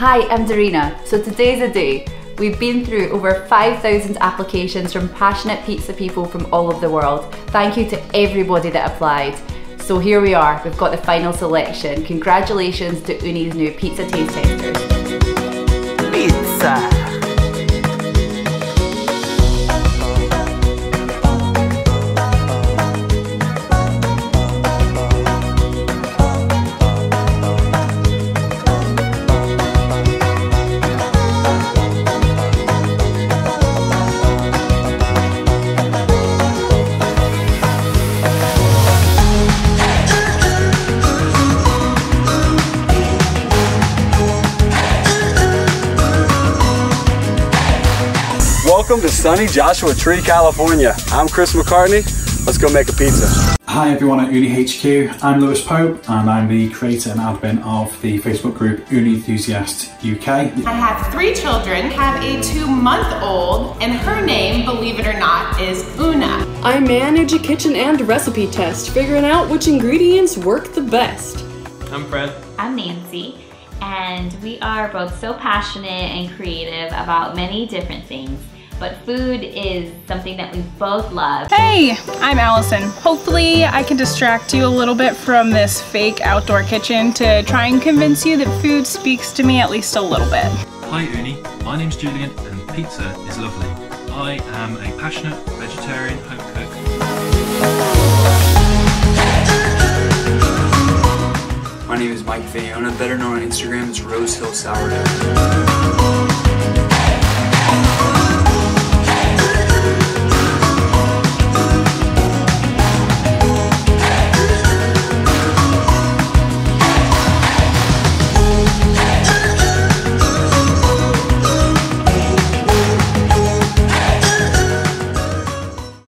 Hi, I'm Darina. So today's a day. We've been through over 5,000 applications from passionate pizza people from all over the world. Thank you to everybody that applied. So here we are, we've got the final selection. Congratulations to Ooni's new pizza taste testers. Pizza! Welcome to sunny Joshua Tree, California. I'm Chris Macartney. Let's go make a pizza. Hi everyone at Ooni HQ. I'm Lewis Pope and I'm the creator and admin of the Facebook group Ooni Enthusiast UK. I have 3 children, have a 2-month-old, and her name, believe it or not, is Una. I manage a kitchen and recipe test, figuring out which ingredients work the best. I'm Fred. I'm Nancy, and we are both so passionate and creative about many different things. But food is something that we both love. Hey, I'm Allison. Hopefully I can distract you a little bit from this fake outdoor kitchen to try and convince you that food speaks to me at least a little bit. Hi Ooni, my name's Julian and pizza is lovely. I am a passionate vegetarian home cook. My name is Mike Fiona, better known on Instagram as Rose Hill Sourdough.